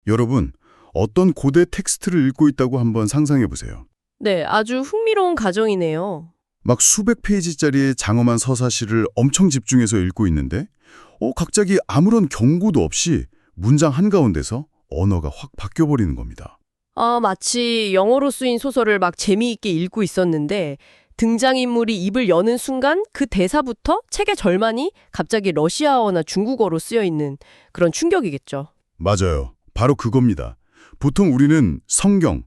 여러분, 어떤 고대 텍스트를 읽고 있다고 한번 상상해 보세요. 네, 아주 흥미로운 가정이네요. 막 수백 페이지짜리의 장엄한 서사시를 엄청 집중해서 읽고 있는데 갑자기 아무런 경고도 없이 문장 한가운데서 언어가 확 바뀌어버리는 겁니다. 마치 영어로 쓰인 소설을 막 재미있게 읽고 있었는데 등장인물이 입을 여는 순간 그 대사부터 책의 절반이 갑자기 러시아어나 중국어로 쓰여 있는 그런 충격이겠죠. 맞아요. 바로 그겁니다. 보통 우리는 성경,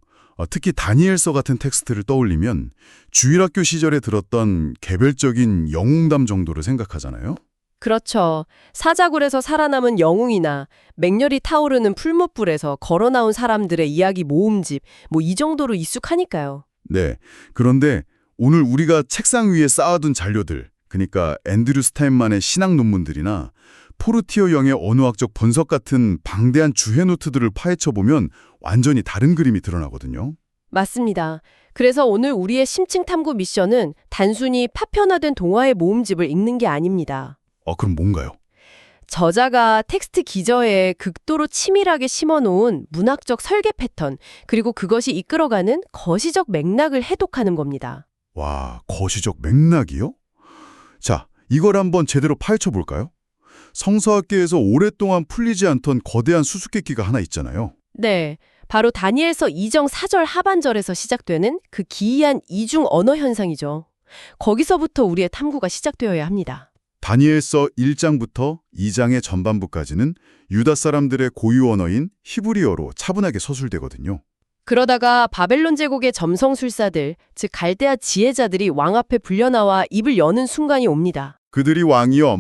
특히 다니엘서 같은 텍스트를 떠올리면 주일학교 시절에 들었던 개별적인 영웅담 정도를 생각하잖아요. 그렇죠. 사자굴에서 살아남은 영웅이나 맹렬히 타오르는 풀무불에서 걸어 나온 사람들의 이야기 모음집, 이 정도로 익숙하니까요. 네. 그런데 오늘 우리가 책상 위에 쌓아둔 자료들, 그러니까 앤드류 스타인만의 신학 논문들이나 포르티어 영의 언어학적 분석 같은 방대한 주해 노트들을 파헤쳐보면 완전히 다른 그림이 드러나거든요. 맞습니다. 그래서 오늘 우리의 심층 탐구 미션은 단순히 파편화된 동화의 모음집을 읽는 게 아닙니다. 그럼 뭔가요? 저자가 텍스트 기저에 극도로 치밀하게 심어놓은 문학적 설계 패턴, 그리고 그것이 이끌어가는 거시적 맥락을 해독하는 겁니다. 와, 거시적 맥락이요? 자, 이걸 한번 제대로 파헤쳐볼까요? 성서학계에서 오랫동안 풀리지 않던 거대한 수수께끼가 하나 있잖아요. 네, 바로 다니엘서 2장 4절 하반절에서 시작되는 그 기이한 이중 언어 현상이죠. 거기서부터 우리의 탐구가 시작되어야 합니다. 다니엘서 1장부터 2장의 전반부까지는 유다 사람들의 고유 언어인 히브리어로 차분하게 서술되거든요. 그러다가 바벨론 제국의 점성술사들, 즉 갈대아 지혜자들이 왕 앞에 불려나와 입을 여는 순간이 옵니다. 그들이 왕이여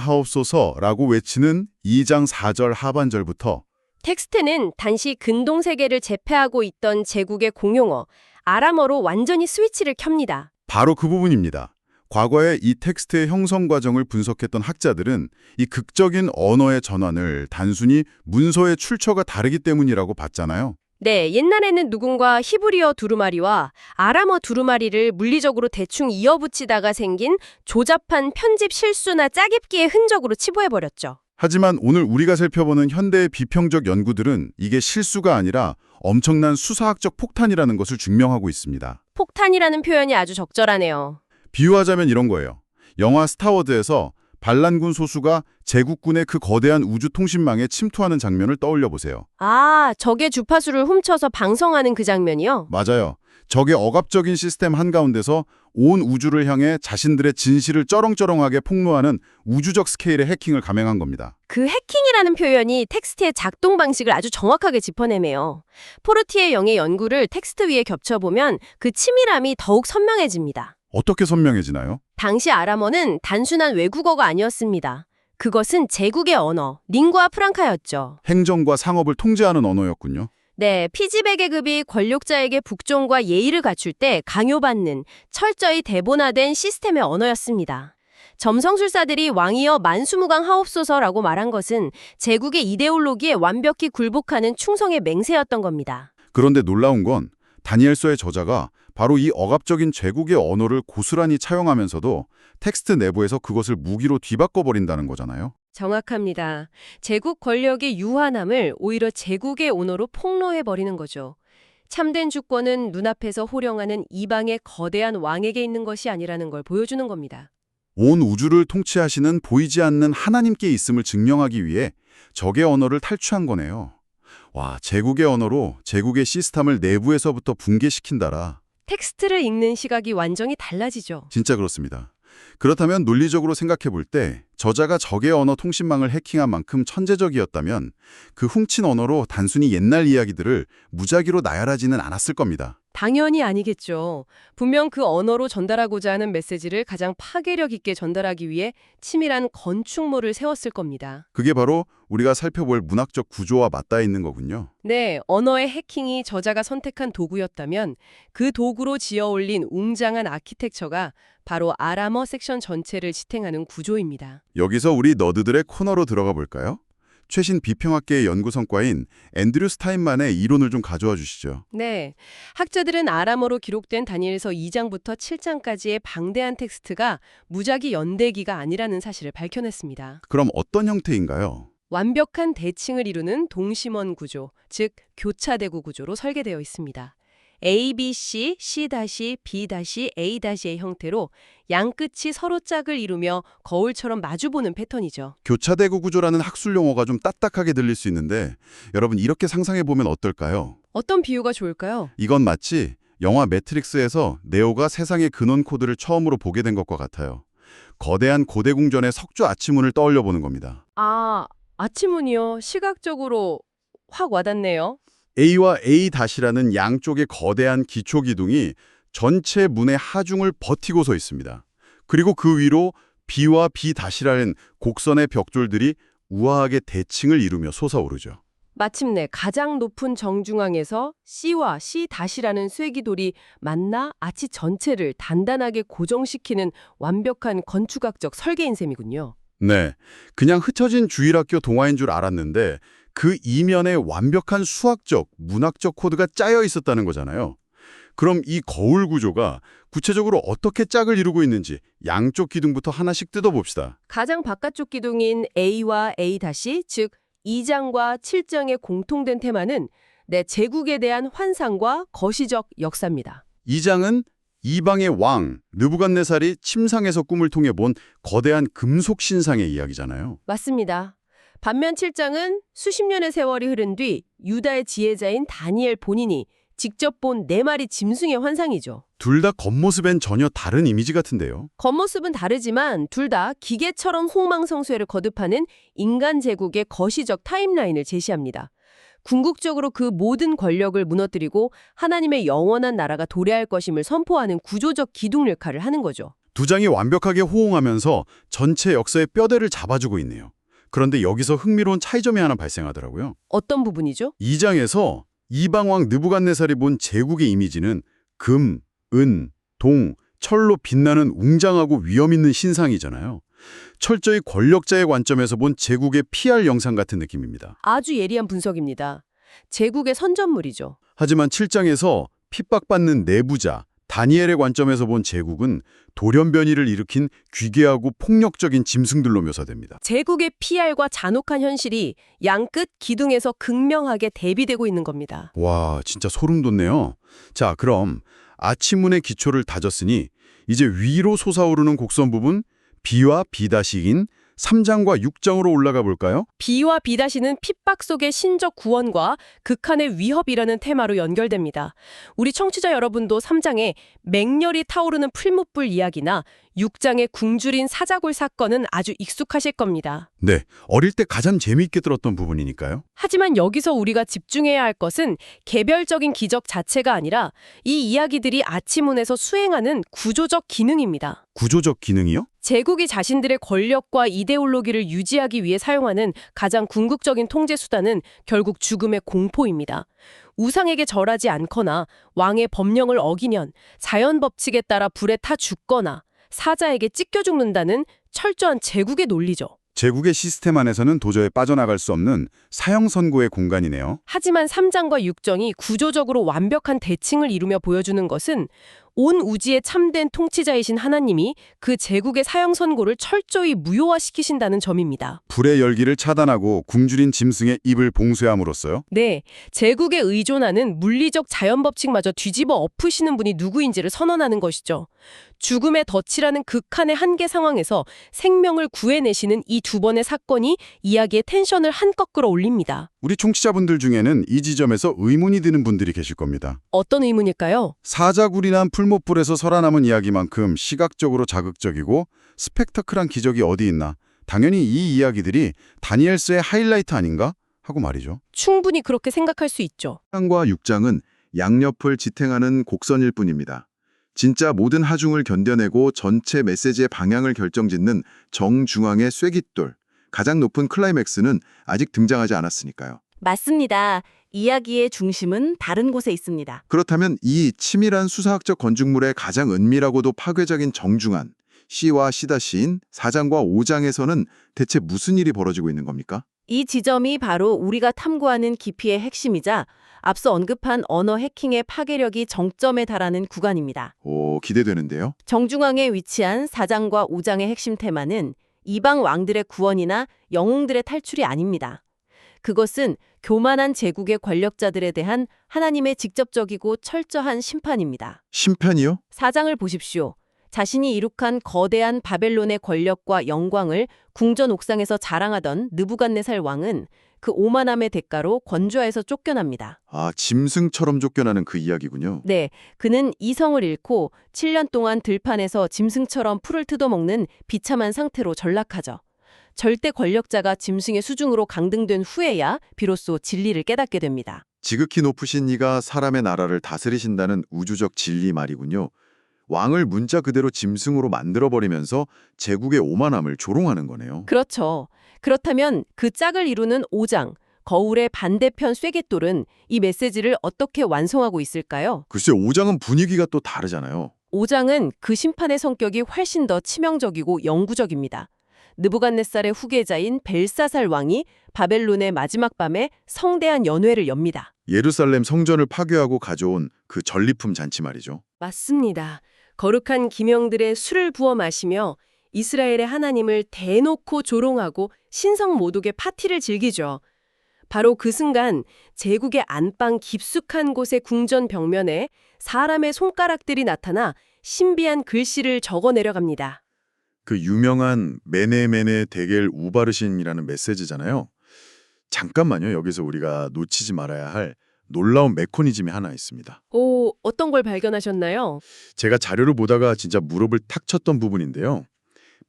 만수무강하옵소서라고 외치는 2장 4절 하반절부터 텍스트는 당시 근동세계를 제패하고 있던 제국의 공용어, 아람어로 완전히 스위치를 켭니다. 바로 그 부분입니다. 과거에 이 텍스트의 형성 과정을 분석했던 학자들은 이 극적인 언어의 전환을 단순히 문서의 출처가 다르기 때문이라고 봤잖아요. 네, 옛날에는 누군가 히브리어 두루마리와 아람어 두루마리를 물리적으로 대충 이어붙이다가 생긴 조잡한 편집 실수나 짜깁기의 흔적으로 치부해버렸죠. 하지만 오늘 우리가 살펴보는 현대의 비평적 연구들은 이게 실수가 아니라 엄청난 수사학적 폭탄이라는 것을 증명하고 있습니다. 폭탄이라는 표현이 아주 적절하네요. 비유하자면 이런 거예요. 영화 스타워즈에서 반란군 소수가 제국군의 그 거대한 우주 통신망에 침투하는 장면을 떠올려 보세요. 적의 주파수를 훔쳐서 방송하는 그 장면이요? 맞아요. 적의 억압적인 시스템 한가운데서 온 우주를 향해 자신들의 진실을 쩌렁쩌렁하게 폭로하는 우주적 스케일의 해킹을 감행한 겁니다. 그 해킹이라는 표현이 텍스트의 작동 방식을 아주 정확하게 짚어내네요. 포르티에 영의 연구를 텍스트 위에 겹쳐보면 그 치밀함이 더욱 선명해집니다. 어떻게 선명해지나요? 당시 아람어는 단순한 외국어가 아니었습니다. 그것은 제국의 언어, 링구아 프랑카였죠. 행정과 상업을 통제하는 언어였군요. 네, 피지배 계급이 권력자에게 복종과 예의를 갖출 때 강요받는 철저히 대본화된 시스템의 언어였습니다. 점성술사들이 왕이여 만수무강하옵소서라고 말한 것은 제국의 이데올로기에 완벽히 굴복하는 충성의 맹세였던 겁니다. 그런데 놀라운 건 다니엘서의 저자가 바로 이 억압적인 제국의 언어를 고스란히 차용하면서도 텍스트 내부에서 그것을 무기로 뒤바꿔버린다는 거잖아요. 정확합니다. 제국 권력의 유한함을 오히려 제국의 언어로 폭로해버리는 거죠. 참된 주권은 눈앞에서 호령하는 이방의 거대한 왕에게 있는 것이 아니라는 걸 보여주는 겁니다. 온 우주를 통치하시는 보이지 않는 하나님께 있음을 증명하기 위해 적의 언어를 탈취한 거네요. 와, 제국의 언어로 제국의 시스템을 내부에서부터 붕괴시킨다라. 텍스트를 읽는 시각이 완전히 달라지죠. 진짜 그렇습니다. 그렇다면 논리적으로 생각해 볼 때 저자가 적의 언어 통신망을 해킹한 만큼 천재적이었다면 그 훔친 언어로 단순히 옛날 이야기들을 무작위로 나열하지는 않았을 겁니다. 당연히 아니겠죠. 분명 그 언어로 전달하고자 하는 메시지를 가장 파괴력 있게 전달하기 위해 치밀한 건축물을 세웠을 겁니다. 그게 바로 우리가 살펴볼 문학적 구조와 맞닿아 있는 거군요. 네, 언어의 해킹이 저자가 선택한 도구였다면 그 도구로 지어올린 웅장한 아키텍처가 바로 아람어 섹션 전체를 지탱하는 구조입니다. 여기서 우리 너드들의 코너로 들어가 볼까요? 최신 비평학계의 연구 성과인 앤드류 스타인만의 이론을 좀 가져와 주시죠. 네, 학자들은 아람어로 기록된 다니엘서 2장부터 7장까지의 방대한 텍스트가 무작위 연대기가 아니라는 사실을 밝혀냈습니다. 그럼 어떤 형태인가요? 완벽한 대칭을 이루는 동심원 구조, 즉 교차대구 구조로 설계되어 있습니다. A, B, C, C-B, A-A의 형태로 양 끝이 서로 짝을 이루며 거울처럼 마주보는 패턴이죠. 교차대구 구조라는 학술 용어가 좀 딱딱하게 들릴 수 있는데 여러분 이렇게 상상해 보면 어떨까요? 어떤 비유가 좋을까요? 이건 마치 영화 매트릭스에서 네오가 세상의 근원 코드를 처음으로 보게 된 것과 같아요. 거대한 고대 궁전의 석조 아치문을 떠올려 보는 겁니다. 아치문이요. 시각적으로 확 와닿네요. A와 A-라는 양쪽의 거대한 기초 기둥이 전체 문의 하중을 버티고 서 있습니다. 그리고 그 위로 B와 B-라는 곡선의 벽돌들이 우아하게 대칭을 이루며 솟아오르죠. 마침내 가장 높은 정중앙에서 C와 C-라는 쇠기돌이 만나 아치 전체를 단단하게 고정시키는 완벽한 건축학적 설계인 셈이군요. 네, 그냥 흩어진 주일학교 동화인 줄 알았는데 그 이면에 완벽한 수학적, 문학적 코드가 짜여 있었다는 거잖아요. 그럼 이 거울 구조가 구체적으로 어떻게 짝을 이루고 있는지 양쪽 기둥부터 하나씩 뜯어봅시다. 가장 바깥쪽 기둥인 A와 A-, 즉 2장과 7장의 공통된 테마는 제국에 대한 환상과 거시적 역사입니다. 2장은 이방의 왕, 느부갓네살이 침상에서 꿈을 통해 본 거대한 금속 신상의 이야기잖아요. 맞습니다. 반면 7장은 수십 년의 세월이 흐른 뒤 유다의 지혜자인 다니엘 본인이 직접 본 4마리 짐승의 환상이죠. 둘 다 겉모습엔 전혀 다른 이미지 같은데요. 겉모습은 다르지만 둘 다 기계처럼 흥망성쇠를 거듭하는 인간 제국의 거시적 타임라인을 제시합니다. 궁극적으로 그 모든 권력을 무너뜨리고 하나님의 영원한 나라가 도래할 것임을 선포하는 구조적 기둥 역할을 하는 거죠. 두 장이 완벽하게 호응하면서 전체 역사의 뼈대를 잡아주고 있네요. 그런데 여기서 흥미로운 차이점이 하나 발생하더라고요. 어떤 부분이죠? 2장에서 이방왕 느부갓네살이 본 제국의 이미지는 금, 은, 동, 철로 빛나는 웅장하고 위험 있는 신상이잖아요. 철저히 권력자의 관점에서 본 제국의 PR 영상 같은 느낌입니다. 아주 예리한 분석입니다. 제국의 선전물이죠. 하지만 7장에서 핍박받는 내부자, 다니엘의 관점에서 본 제국은 돌연변이를 일으킨 귀괴하고 폭력적인 짐승들로 묘사됩니다. 제국의 PR과 잔혹한 현실이 양끝 기둥에서 극명하게 대비되고 있는 겁니다. 와, 진짜 소름 돋네요. 자, 그럼 아치문의 기초를 다졌으니 이제 위로 솟아오르는 곡선 부분 B와 B-인 3장과 6장으로 올라가 볼까요? B와 B-는 핍박 속의 신적 구원과 극한의 위협이라는 테마로 연결됩니다. 우리 청취자 여러분도 3장에 맹렬히 타오르는 풀무불 이야기나 6장의 굶주린 사자굴 사건은 아주 익숙하실 겁니다. 네, 어릴 때 가장 재미있게 들었던 부분이니까요. 하지만 여기서 우리가 집중해야 할 것은 개별적인 기적 자체가 아니라 이 이야기들이 아치문에서 수행하는 구조적 기능입니다. 구조적 기능이요? 제국이 자신들의 권력과 이데올로기를 유지하기 위해 사용하는 가장 궁극적인 통제 수단은 결국 죽음의 공포입니다. 우상에게 절하지 않거나 왕의 법령을 어기면 자연 법칙에 따라 불에 타 죽거나 사자에게 찢겨 죽는다는 철저한 제국의 논리죠. 제국의 시스템 안에서는 도저히 빠져나갈 수 없는 사형 선고의 공간이네요. 하지만 3장과 6장이 구조적으로 완벽한 대칭을 이루며 보여주는 것은 온 우주의 참된 통치자이신 하나님이 그 제국의 사형 선고를 철저히 무효화시키신다는 점입니다. 불의 열기를 차단하고 굶주린 짐승의 입을 봉쇄함으로써요? 네, 제국에 의존하는 물리적 자연 법칙마저 뒤집어 엎으시는 분이 누구인지를 선언하는 것이죠. 죽음의 덫이라는 극한의 한계 상황에서 생명을 구해내시는 이 두 번의 사건이 이야기의 텐션을 한껏 끌어올립니다. 우리 청취자분들 중에는 이 지점에서 의문이 드는 분들이 계실 겁니다. 어떤 의문일까요? 사자굴이 난 풀무불에서 살아남은 이야기만큼 시각적으로 자극적이고 스펙터클한 기적이 어디 있나? 당연히 이 이야기들이 다니엘서의 하이라이트 아닌가? 하고 말이죠. 충분히 그렇게 생각할 수 있죠. 3장과 6장은 양옆을 지탱하는 곡선일 뿐입니다. 진짜 모든 하중을 견뎌내고 전체 메시지의 방향을 결정짓는 정중앙의 쐐깃돌, 가장 높은 클라이맥스는 아직 등장하지 않았으니까요. 맞습니다. 이야기의 중심은 다른 곳에 있습니다. 그렇다면 이 치밀한 수사학적 건축물의 가장 은밀하고도 파괴적인 정중한 C와 C-인 4장과 5장에서는 대체 무슨 일이 벌어지고 있는 겁니까? 이 지점이 바로 우리가 탐구하는 깊이의 핵심이자 앞서 언급한 언어 해킹의 파괴력이 정점에 달하는 구간입니다. 오, 기대되는데요. 정중앙에 위치한 4장과 5장의 핵심 테마는 이방 왕들의 구원이나 영웅들의 탈출이 아닙니다. 그것은 교만한 제국의 권력자들에 대한 하나님의 직접적이고 철저한 심판입니다. 심판이요? 4장을 보십시오. 자신이 이룩한 거대한 바벨론의 권력과 영광을 궁전 옥상에서 자랑하던 느부갓네살 왕은 그 오만함의 대가로 권좌에서 쫓겨납니다. 아, 짐승처럼 쫓겨나는 그 이야기군요. 네, 그는 이성을 잃고 7년 동안 들판에서 짐승처럼 풀을 뜯어먹는 비참한 상태로 전락하죠. 절대 권력자가 짐승의 수중으로 강등된 후에야 비로소 진리를 깨닫게 됩니다. 지극히 높으신 이가 사람의 나라를 다스리신다는 우주적 진리 말이군요. 왕을 문자 그대로 짐승으로 만들어버리면서 제국의 오만함을 조롱하는 거네요. 그렇죠. 그렇다면 그 짝을 이루는 5장, 거울의 반대편 쇠개돌은 이 메시지를 어떻게 완성하고 있을까요? 글쎄 5장은 분위기가 또 다르잖아요. 5장은 그 심판의 성격이 훨씬 더 치명적이고 영구적입니다. 느부갓네살의 후계자인 벨사살 왕이 바벨론의 마지막 밤에 성대한 연회를 엽니다. 예루살렘 성전을 파괴하고 가져온 그 전리품 잔치 말이죠. 맞습니다. 거룩한 기명들의 술을 부어 마시며 이스라엘의 하나님을 대놓고 조롱하고 신성 모독의 파티를 즐기죠. 바로 그 순간 제국의 안방 깊숙한 곳의 궁전 벽면에 사람의 손가락들이 나타나 신비한 글씨를 적어 내려갑니다. 그 유명한 메네 데겔 우바르신이라는 메시지잖아요. 잠깐만요. 여기서 우리가 놓치지 말아야 할 놀라운 메커니즘이 하나 있습니다. 오, 어떤 걸 발견하셨나요? 제가 자료를 보다가 진짜 무릎을 탁 쳤던 부분인데요.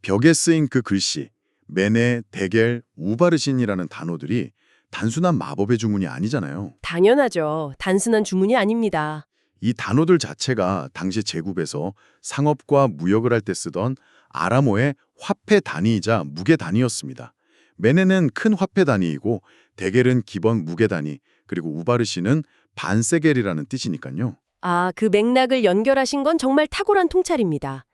벽에 쓰인 그 글씨, 메네 데겔 우바르신이라는 단어들이 단순한 마법의 주문이 아니잖아요. 당연하죠. 단순한 주문이 아닙니다. 이 단어들 자체가 당시 제국에서 상업과 무역을 할 때 쓰던 아람어의 화폐 단위이자 무게 단위였습니다. 메네는 큰 화폐 단위이고 데겔은 기본 무게 단위, 그리고 우바르신은 반세겔이라는 뜻이니까요. 아, 그 맥락을 연결하신 건 정말 탁월한 통찰입니다.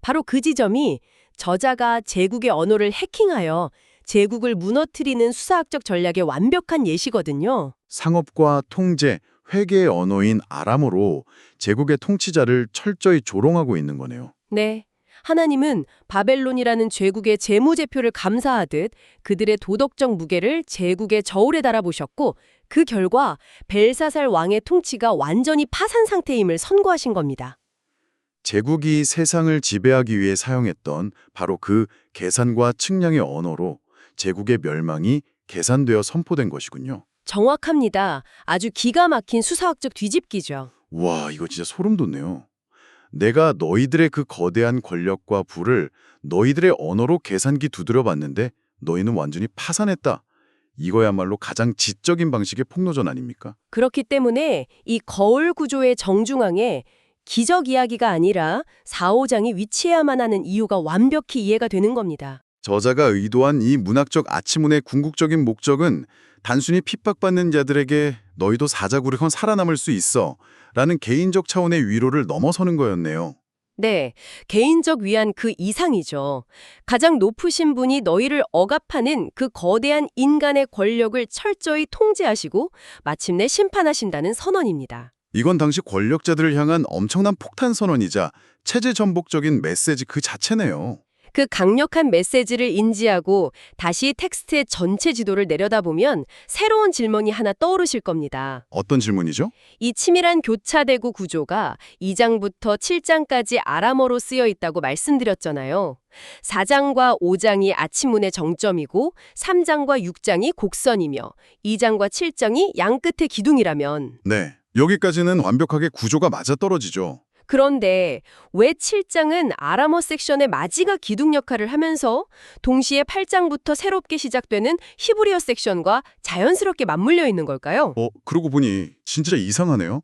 바로 그 지점이 저자가 제국의 언어를 해킹하여 제국을 무너뜨리는 수사학적 전략의 완벽한 예시거든요. 상업과 통제, 회계의 언어인 아람어로 제국의 통치자를 철저히 조롱하고 있는 거네요. 네. 하나님은 바벨론이라는 제국의 재무제표를 감사하듯 그들의 도덕적 무게를 제국의 저울에 달아보셨고 그 결과 벨사살 왕의 통치가 완전히 파산 상태임을 선고하신 겁니다. 제국이 세상을 지배하기 위해 사용했던 바로 그 계산과 측량의 언어로 제국의 멸망이 계산되어 선포된 것이군요. 정확합니다. 아주 기가 막힌 수사학적 뒤집기죠. 와, 이거 진짜 소름 돋네요. 내가 너희들의 그 거대한 권력과 부를 너희들의 언어로 계산기 두드려 봤는데 너희는 완전히 파산했다. 이거야말로 가장 지적인 방식의 폭로전 아닙니까? 그렇기 때문에 이 거울 구조의 정중앙에 기적 이야기가 아니라 4, 5장이 위치해야만 하는 이유가 완벽히 이해가 되는 겁니다. 저자가 의도한 이 문학적 아치문의 궁극적인 목적은 단순히 핍박받는 자들에게 너희도 사자구리건 살아남을 수 있어 라는 개인적 차원의 위로를 넘어서는 거였네요. 네, 개인적 위안 그 이상이죠. 가장 높으신 분이 너희를 억압하는 그 거대한 인간의 권력을 철저히 통제하시고 마침내 심판하신다는 선언입니다. 이건 당시 권력자들을 향한 엄청난 폭탄 선언이자 체제 전복적인 메시지 그 자체네요. 그 강력한 메시지를 인지하고 다시 텍스트의 전체 지도를 내려다보면 새로운 질문이 하나 떠오르실 겁니다. 어떤 질문이죠? 이 치밀한 교차대구 구조가 2장부터 7장까지 아람어로 쓰여 있다고 말씀드렸잖아요. 4장과 5장이 아침문의 정점이고 3장과 6장이 곡선이며 2장과 7장이 양끝의 기둥이라면 네, 여기까지는 완벽하게 구조가 맞아떨어지죠. 그런데 왜 7장은 아람어 섹션의 마지가 기둥 역할을 하면서 동시에 8장부터 새롭게 시작되는 히브리어 섹션과 자연스럽게 맞물려 있는 걸까요? 그러고 보니 진짜 이상하네요.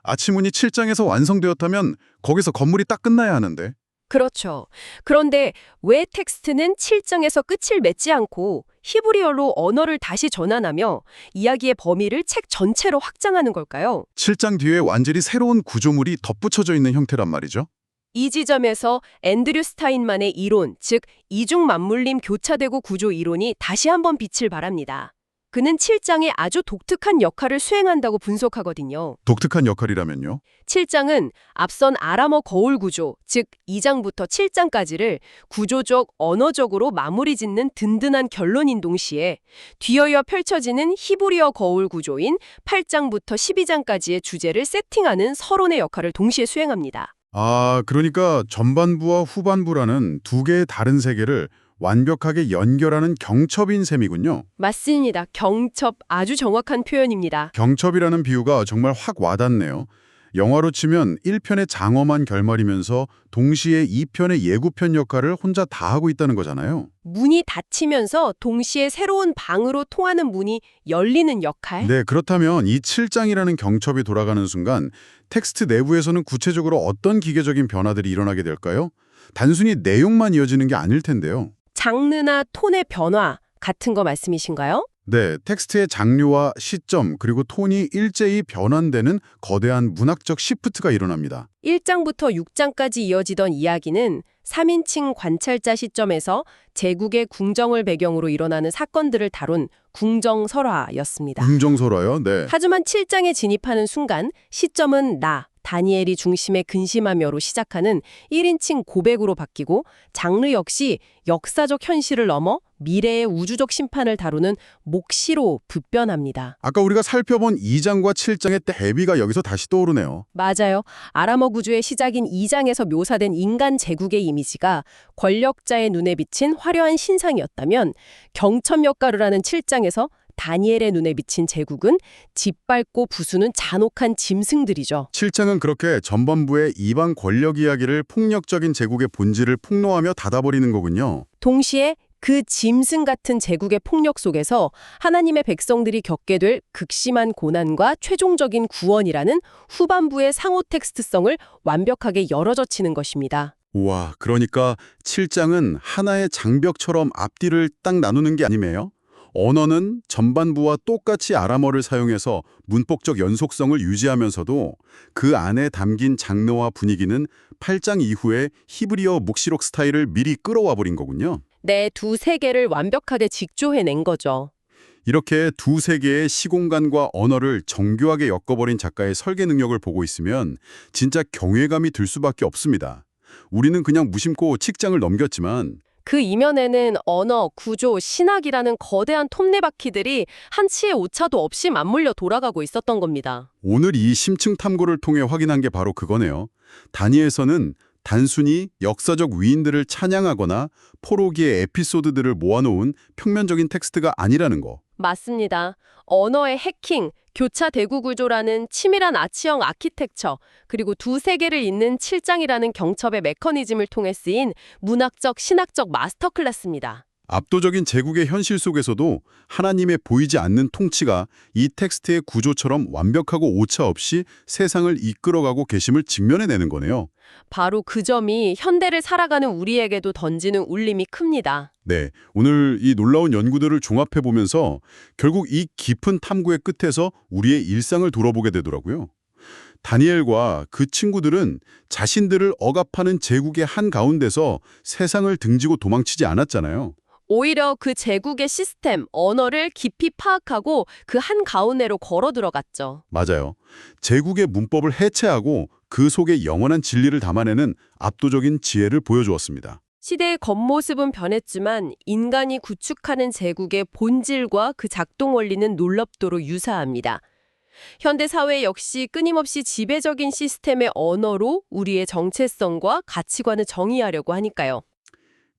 아치문이 7장에서 완성되었다면 거기서 건물이 딱 끝나야 하는데. 그렇죠. 그런데 왜 텍스트는 7장에서 끝을 맺지 않고 히브리어로 언어를 다시 전환하며 이야기의 범위를 책 전체로 확장하는 걸까요? 7장 뒤에 완전히 새로운 구조물이 덧붙여져 있는 형태란 말이죠. 이 지점에서 앤드류 스타인만의 이론, 즉 이중 맞물림 교차되고 구조 이론이 다시 한번 빛을 발합니다. 그는 7장에 아주 독특한 역할을 수행한다고 분석하거든요. 독특한 역할이라면요? 7장은 앞선 아람어 거울 구조, 즉 2장부터 7장까지를 구조적, 언어적으로 마무리 짓는 든든한 결론인 동시에 뒤이어 펼쳐지는 히브리어 거울 구조인 8장부터 12장까지의 주제를 세팅하는 서론의 역할을 동시에 수행합니다. 아, 그러니까 전반부와 후반부라는 두 개의 다른 세계를 완벽하게 연결하는 경첩인 셈이군요. 맞습니다. 경첩, 아주 정확한 표현입니다. 경첩이라는 비유가 정말 확 와닿네요. 영화로 치면 1편의 장엄한 결말이면서 동시에 2편의 예고편 역할을 혼자 다 하고 있다는 거잖아요. 문이 닫히면서 동시에 새로운 방으로 통하는 문이 열리는 역할? 네, 그렇다면 이 7장이라는 경첩이 돌아가는 순간 텍스트 내부에서는 구체적으로 어떤 기계적인 변화들이 일어나게 될까요? 단순히 내용만 이어지는 게 아닐 텐데요. 장르나 톤의 변화 같은 거 말씀이신가요? 네, 텍스트의 장르와 시점 그리고 톤이 일제히 변환되는 거대한 문학적 시프트가 일어납니다. 1장부터 6장까지 이어지던 이야기는 3인칭 관찰자 시점에서 제국의 궁정을 배경으로 일어나는 사건들을 다룬 궁정설화였습니다. 궁정설화요? 네. 하지만 7장에 진입하는 순간 시점은 다니엘이 중심에 근심하며로 시작하는 1인칭 고백으로 바뀌고 장르 역시 역사적 현실을 넘어 미래의 우주적 심판을 다루는 묵시로 급변합니다. 아까 우리가 살펴본 2장과 7장의 대비가 여기서 다시 떠오르네요. 맞아요. 아람어 구조의 시작인 2장에서 묘사된 인간 제국의 이미지가 권력자의 눈에 비친 화려한 신상이었다면 경첩 역가를 하는 7장에서 다니엘의 눈에 비친 제국은 짓밟고 부수는 잔혹한 짐승들이죠. 7장은 그렇게 전반부의 이방 권력 이야기를 폭력적인 제국의 본질을 폭로하며 닫아버리는 거군요. 동시에 그 짐승 같은 제국의 폭력 속에서 하나님의 백성들이 겪게 될 극심한 고난과 최종적인 구원이라는 후반부의 상호 텍스트성을 완벽하게 열어젖히는 것입니다. 우와, 그러니까 7장은 하나의 장벽처럼 앞뒤를 딱 나누는 게 아니에요? 언어는 전반부와 똑같이 아람어를 사용해서 문법적 연속성을 유지하면서도 그 안에 담긴 장르와 분위기는 8장 이후에 히브리어 묵시록 스타일을 미리 끌어와 버린 거군요. 네, 두 세계를 완벽하게 직조해낸 거죠. 이렇게 두 세계의 시공간과 언어를 정교하게 엮어버린 작가의 설계 능력을 보고 있으면 진짜 경외감이 들 수밖에 없습니다. 우리는 그냥 무심코 칙장을 넘겼지만 그 이면에는 언어, 구조, 신학이라는 거대한 톱니바퀴들이 한치의 오차도 없이 맞물려 돌아가고 있었던 겁니다. 오늘 이 심층 탐구를 통해 확인한 게 바로 그거네요. 다니엘서는 단순히 역사적 위인들을 찬양하거나 포로기의 에피소드들을 모아놓은 평면적인 텍스트가 아니라는 거. 맞습니다. 언어의 해킹, 교차 대구 구조라는 치밀한 아치형 아키텍처, 그리고 두 세계를 잇는 7장이라는 경첩의 메커니즘을 통해 쓰인 문학적, 신학적 마스터 클래스입니다. 압도적인 제국의 현실 속에서도 하나님의 보이지 않는 통치가 이 텍스트의 구조처럼 완벽하고 오차 없이 세상을 이끌어가고 계심을 직면해내는 거네요. 바로 그 점이 현대를 살아가는 우리에게도 던지는 울림이 큽니다. 네, 오늘 이 놀라운 연구들을 종합해보면서 결국 이 깊은 탐구의 끝에서 우리의 일상을 돌아보게 되더라고요. 다니엘과 그 친구들은 자신들을 억압하는 제국의 한가운데서 세상을 등지고 도망치지 않았잖아요. 오히려 그 제국의 시스템, 언어를 깊이 파악하고 그 한가운데로 걸어 들어갔죠. 맞아요. 제국의 문법을 해체하고 그 속에 영원한 진리를 담아내는 압도적인 지혜를 보여주었습니다. 시대의 겉모습은 변했지만 인간이 구축하는 제국의 본질과 그 작동 원리는 놀랍도록 유사합니다. 현대 사회 역시 끊임없이 지배적인 시스템의 언어로 우리의 정체성과 가치관을 정의하려고 하니까요.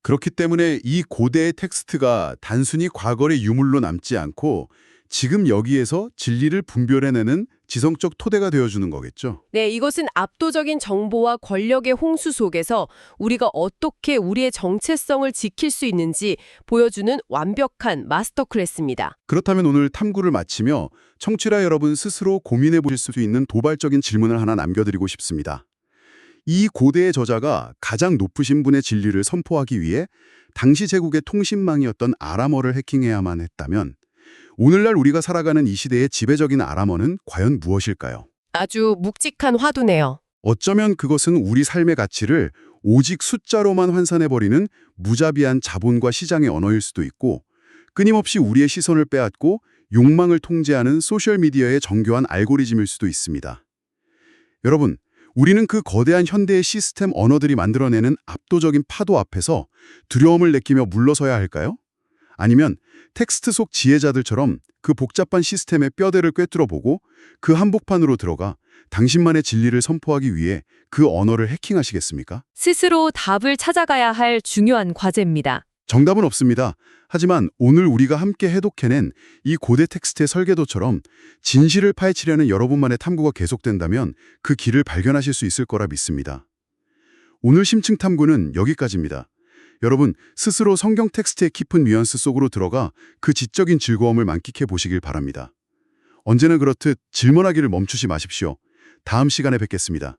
그렇기 때문에 이 고대의 텍스트가 단순히 과거의 유물로 남지 않고 지금 여기에서 진리를 분별해내는 지성적 토대가 되어주는 거겠죠. 네, 이것은 압도적인 정보와 권력의 홍수 속에서 우리가 어떻게 우리의 정체성을 지킬 수 있는지 보여주는 완벽한 마스터 클래스입니다. 그렇다면 오늘 탐구를 마치며 청취자 여러분 스스로 고민해 보실 수 있는 도발적인 질문을 하나 남겨드리고 싶습니다. 이 고대의 저자가 가장 높으신 분의 진리를 선포하기 위해 당시 제국의 통신망이었던 아람어를 해킹해야만 했다면 오늘날 우리가 살아가는 이 시대의 지배적인 아람어는 과연 무엇일까요? 아주 묵직한 화두네요. 어쩌면 그것은 우리 삶의 가치를 오직 숫자로만 환산해버리는 무자비한 자본과 시장의 언어일 수도 있고 끊임없이 우리의 시선을 빼앗고 욕망을 통제하는 소셜미디어의 정교한 알고리즘일 수도 있습니다. 여러분, 우리는 그 거대한 현대의 시스템 언어들이 만들어내는 압도적인 파도 앞에서 두려움을 느끼며 물러서야 할까요? 아니면 텍스트 속 지혜자들처럼 그 복잡한 시스템의 뼈대를 꿰뚫어보고 그 한복판으로 들어가 당신만의 진리를 선포하기 위해 그 언어를 해킹하시겠습니까? 스스로 답을 찾아가야 할 중요한 과제입니다. 정답은 없습니다. 하지만 오늘 우리가 함께 해독해낸 이 고대 텍스트의 설계도처럼 진실을 파헤치려는 여러분만의 탐구가 계속된다면 그 길을 발견하실 수 있을 거라 믿습니다. 오늘 심층 탐구는 여기까지입니다. 여러분, 스스로 성경 텍스트의 깊은 뉘앙스 속으로 들어가 그 지적인 즐거움을 만끽해 보시길 바랍니다. 언제나 그렇듯 질문하기를 멈추지 마십시오. 다음 시간에 뵙겠습니다.